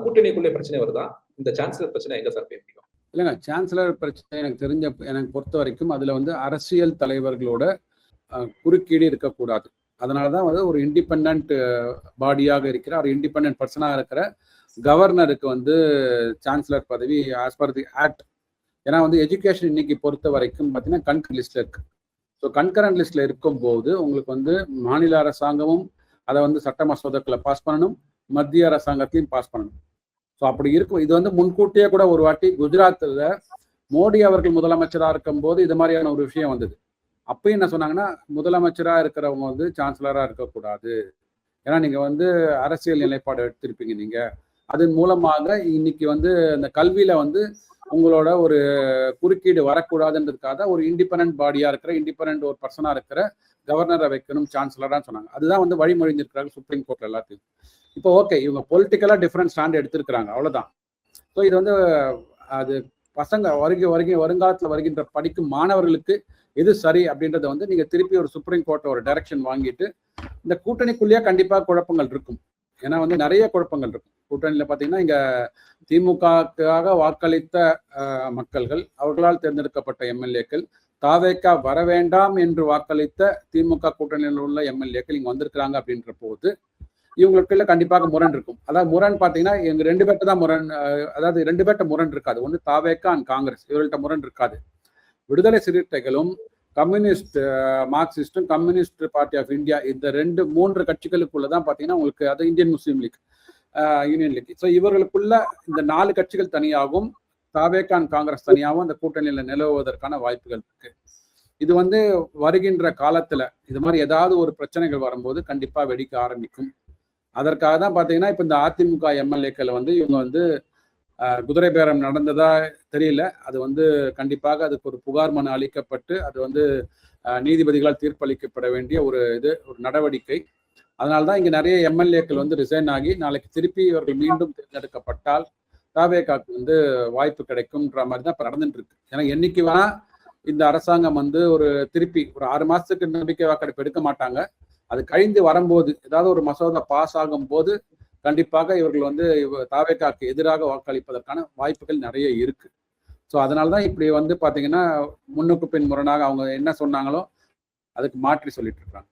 கூட்டணிக்குள்ளே பிரச்சனை வருதா? இந்த சான்சலர் பிரச்சனை எங்க சார் போயிருக்கோம்? இல்லைங்க, சான்சலர் பிரச்சனை எனக்கு பொறுத்த வரைக்கும் அதுல வந்து அரசியல் தலைவர்களோட குறுக்கீடு இருக்கக்கூடாது. அதனாலதான் வந்து ஒரு இண்டிபெண்ட் பாடியாக இருக்கிற ஒரு இண்டிபெண்ட் பர்சனாக இருக்கிற கவர்னருக்கு வந்து சான்சலர் பதவி ஆஸ் பர் தி ஆக்ட். ஏன்னா வந்து எஜுகேஷன் இன்னைக்கு பொறுத்த வரைக்கும் பார்த்தீங்கன்னா கன்கரண்ட் லிஸ்ட்ல இருக்கு. ஸோ கன்கரண்ட் லிஸ்ட்ல இருக்கும்போது உங்களுக்கு வந்து மாநில அரசாங்கமும் அதை வந்து சட்ட மசோதாக்களை பாஸ் பண்ணணும், மத்திய அரசாங்கத்தையும் பாஸ் பண்ணணும். ஸோ அப்படி இருக்கும். இது வந்து முன்கூட்டியே கூட ஒரு வாட்டி குஜராத்தில் மோடி அவர்கள் முதலமைச்சராக இருக்கும்போது இது மாதிரியான ஒரு விஷயம் வந்தது. அப்பயும் என்ன சொன்னாங்கன்னா, முதலமைச்சராக இருக்கிறவங்க வந்து சான்சலராக இருக்கக்கூடாது, ஏன்னா நீங்க வந்து அரசியல் நிலைப்பாடு எடுத்திருப்பீங்க நீங்க, அதன் மூலமாக இன்னைக்கு வந்து இந்த கல்வியில வந்து உங்களோட ஒரு குறுக்கீடு வரக்கூடாதுன்றதுக்காக ஒரு இண்டிபெண்ட் பாடியா இருக்கிற இண்டிபெண்ட் ஒரு பர்சனா இருக்கிற கவர்னரை வைக்கணும் சான்சலரா சொன்னாங்க. அதுதான் வந்து வழிமொழிஞ்சிருக்கிறாங்க சுப்ரீம் கோர்ட்ல எல்லாத்தையும். இப்போ ஓகே, இவங்க பொலிட்டிக்கலா டிஃபரெண்ட் ஸ்டாண்ட் எடுத்திருக்கிறாங்க, அவ்வளவுதான். ஸோ இது வந்து அது பசங்க வருங்காலத்தில் வருகின்ற படிக்கும் மாணவர்களுக்கு எது சரி அப்படின்றத வந்து நீங்க திருப்பி ஒரு சுப்ரீம் கோர்ட்டை ஒரு டைரக்ஷன் வாங்கிட்டு, இந்த கூட்டணிக்குள்ளேயே கண்டிப்பா குழப்பங்கள் இருக்கும். ஏன்னா வந்து நிறைய குழப்பங்கள் இருக்கும் கூட்டணியில. பாத்தீங்கன்னா இங்க திமுகவுக்காக வாக்களித்த மக்கள்கள், அவர்களால் தேர்ந்தெடுக்கப்பட்ட எம்எல்ஏக்கள், தாவேக்கா வர வேண்டாம் என்று வாக்களித்த திமுக கூட்டணியில் உள்ள எம்எல்ஏக்கள் இங்க வந்திருக்கிறாங்க அப்படின்ற போது இவங்களுக்குள்ள கண்டிப்பாக முரண் இருக்கும். அதாவது முரண் பார்த்தீங்கன்னா எங்க 2 பேர்ட்ட தான் முரண், அதாவது 2 பேர்ட்ட முரண் இருக்காது. ஒன்று தாவேக்கா அண்ட் காங்கிரஸ், இவர்கள்ட்ட முரண் இருக்காது. விடுதலை சிறுத்தைகளும் கம்யூனிஸ்ட் மார்க்சிஸ்டும் கம்யூனிஸ்ட் பார்ட்டி ஆஃப் இந்தியா, இந்த 3 கட்சிகளுக்குள்ளதான் பார்த்தீங்கன்னா உங்களுக்கு அது Indian Muslim league, union league. So இவர்களுக்குள்ள இந்த 4 கட்சிகள் தனியாகவும் தாவேக்கா அண்ட் காங்கிரஸ் தனியாகவும் அந்த கூட்டணியில நிலவுவதற்கான வாய்ப்புகள் இருக்கு. இது வந்து வருகின்ற காலத்துல இது மாதிரி ஏதாவது ஒரு பிரச்சனைகள் வரும்போது கண்டிப்பா வெடிக்க ஆரம்பிக்கும். அதற்காக தான் பார்த்தீங்கன்னா இப்போ இந்த அதிமுக எம்எல்ஏக்கள் வந்து இவங்க வந்து குதிரை பேரம் நடந்ததா தெரியல. அது வந்து கண்டிப்பாக அதுக்கு ஒரு புகார் மனு அளிக்கப்பட்டு அது வந்து நீதிபதிகளால் தீர்ப்பளிக்கப்பட வேண்டிய ஒரு நடவடிக்கை. அதனால்தான் இங்க நிறைய எம்எல்ஏக்கள் வந்து ரிசைன் ஆகி நாளைக்கு திருப்பி இவர்கள் மீண்டும் தேர்ந்தெடுக்கப்பட்டால் தாவேக்காக்கு வந்து வாய்ப்பு கிடைக்கும்ன்ற மாதிரி தான் இப்போ நடந்துட்டு இருக்கு. ஏன்னா என்னைக்கு வேணா இந்த அரசாங்கம் வந்து திருப்பி ஒரு 6 மாசத்துக்கு நம்பிக்கை வாக்கெடுப்பு எடுக்க மாட்டாங்க. அது கழிந்து வரும்போது ஏதாவது ஒரு மசோதா பாஸ் ஆகும் போது கண்டிப்பாக இவர்கள் வந்து தாவேக்காக்கு எதிராக வாக்களிப்பதற்கான வாய்ப்புகள் நிறைய இருக்கு. ஸோ அதனாலதான் இப்படி வந்து பாத்தீங்கன்னா முன்னுக்கு பின் முரணாக அவங்க என்ன சொன்னாங்களோ அதுக்கு மாற்றி சொல்லிட்டு இருக்காங்க.